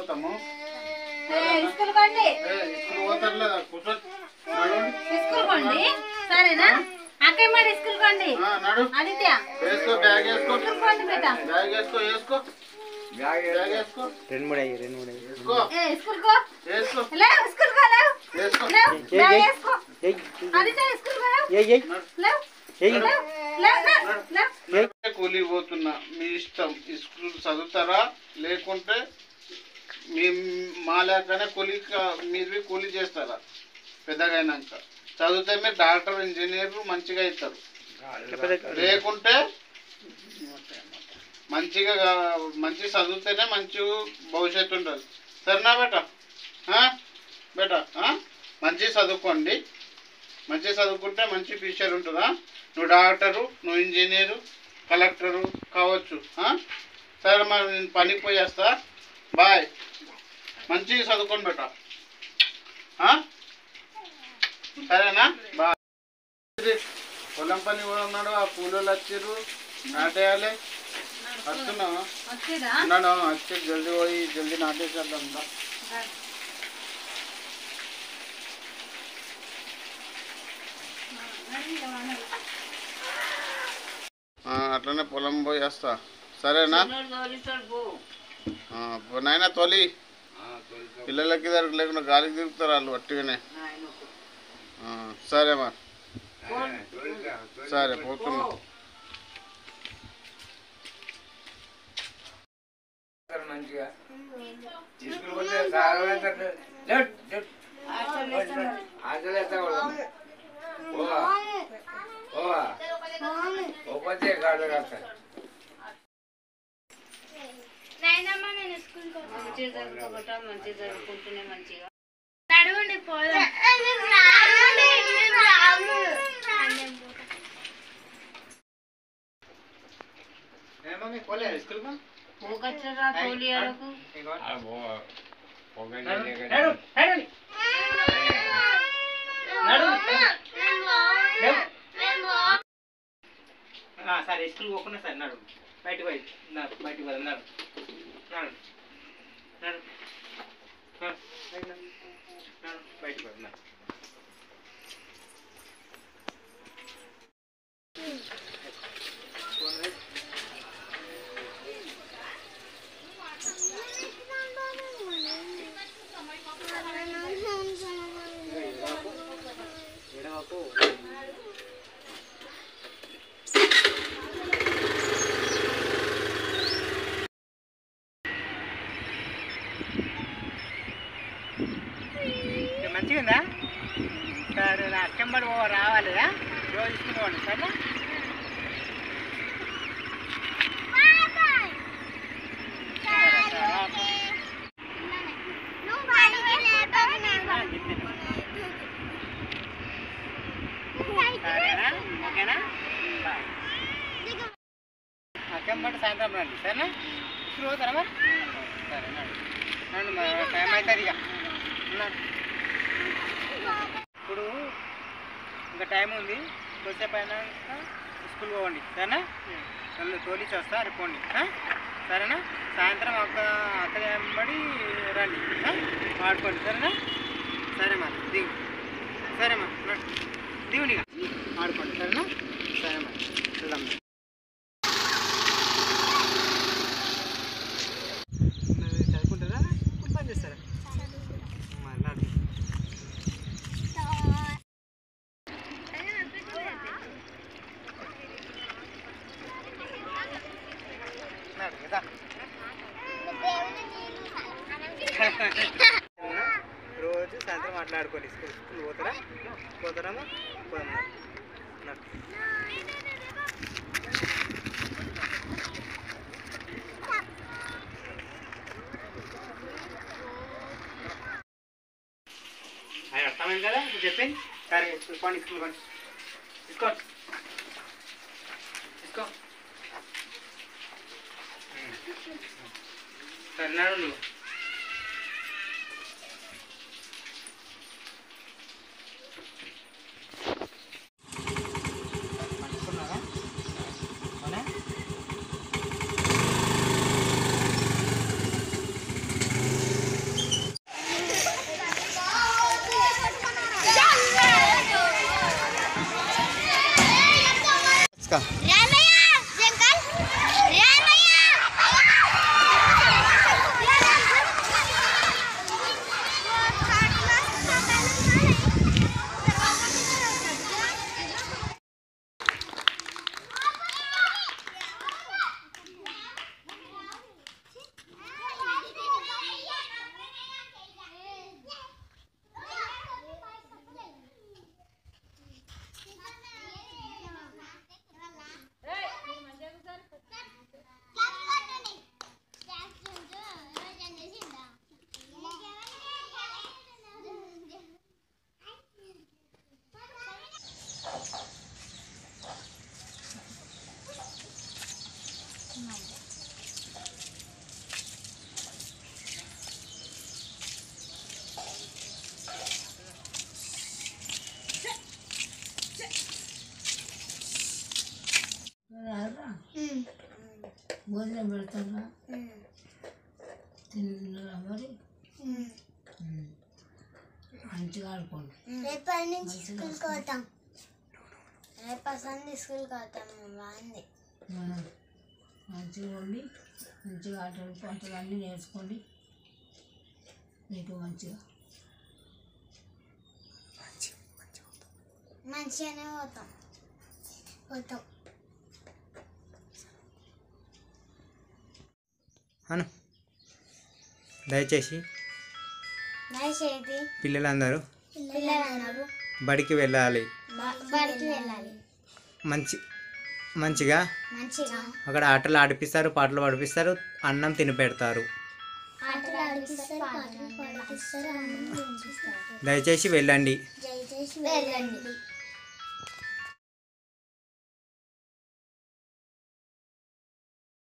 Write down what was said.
పోతాము. స్కూల్ కొండి స్కూల్ పోతారులే కూర్చో స్కూల్ కొండి సరేనా అక్కయ్య మరి స్కూల్ కొండి ఆదిత్య వేసుకో బ్యాగ్ వేసుకో స్కూల్ కొండి బేట బ్యాగ్ వేసుకో వేసుకో బ్యాగ్ వేసుకో రెండు మూడు వేసుకో స్కూల్ కో వేసుకో లే స్కూల్ కో లే వేసుకో బ్యాగ్ వేసుకో ఆదిత్య స్కూల్ కో లే కూలి పోతున్నా మీ ఇష్టం. స్కూల్ చదువుతారా లేకుంటే మా లేకనే కూలి మీరు కూలి చేస్తారా? పెద్దగా అయినాక చదివితే మీరు డాక్టర్ ఇంజనీర్ మంచిగా అవుతారు. లేకుంటే మంచి చదివితేనే మంచి భవిష్యత్తు ఉంటుంది. సరేనా బేటా మంచి చదువుకోండి. మంచి చదువుకుంటే మంచి ఫ్యూచర్ ఉంటుందా? నువ్వు డాక్టరు, నువ్వు ఇంజనీరు, కలెక్టరు కావచ్చు. సరే మరి నేను పనికి పోయేస్తా. బాయ్. మంచిగా చదువుకోండి బేటా. సరేనా? బాయ్. పొలం పని కూడా ఉన్నాడు. ఆ కూలీలు వచ్చారు నాటేయాలి. వస్తున్నావు ఉన్నాను. వచ్చి జల్దీ పోయి జల్దీ నాటేసేద్దాం. అట్లనే పొలం పోయి వస్తా. సరేనా నాయన తొలి పిల్లలకి లేకుండా గాలికి తిరుగుతారు వాళ్ళు వట్టిగానే. సరే మరి సరే పోతున్నా. మంచిగా మంచిగా చదువుకుంటూనే మంచిగా నడవండి పోదాం. పోకచ్చరా తోలి అరకు సరే స్కూల్ పోకుండా సరే నడు బయటకు పోయి బయటకు పోయి నడు నడు నడు బయటకు పోయి నడు. మంచిగా ఉందా? సరే అక్కంబడి రావాలి రోజు తీసుకుని సరేనా? సరేనా ఓకేనా? అక్కంబడి సాయంత్రం రండి సరేనా? ఇప్పుడు పోతారా మరి? సరే రండి టైం అవుతుంది ఇక. ఇప్పుడు ఇంకా టైం ఉంది. కొద్దిసేపు అయినాక స్కూల్ పోవండి సరేనా? నన్ను తోలిచి వస్తా రేపోండి సరేనా? సాయంత్రం అక్క వెంబడి రండి ఆడుకోండి సరేనా? సరేమ్మా దిగు. సరేమ్మా దిగుండి ఇక ఆడుకోండి సరేనా? సరేమ్మా వెళ్దాం. చదువుకుంటారా పని చేస్తారా? రోజు సాయంత్రం మాట్లాడుకోండి. స్కూల్ పోతారా పోదామా? అది అర్థమైంది కదా ఇప్పుడు చెప్పింది. సరే స్కూల్ పండి తీసుకో సరే నాడు నువ్వు తీసుకో. భోజనం పెడతారా తిన్నారా మరి మంచిగా ఆడుకోండి రేపటి నుంచి స్కూల్కి పోతాం రేపు సండే స్కూల్కి పోతాం బాగుంది మంచిగా ఉండి మంచిగా ఆటలు పాటలు అన్నీ నేర్చుకోండి మీకు మంచిగానే పోతాం అను దయచేసి పిల్లలందరూ బడికి వెళ్ళాలి, మంచిగా అక్కడ ఆటలు ఆడిపిస్తారు, పాటలు పాడిపిస్తారు, అన్నం తిని పెడతారు. దయచేసి వెళ్ళండి.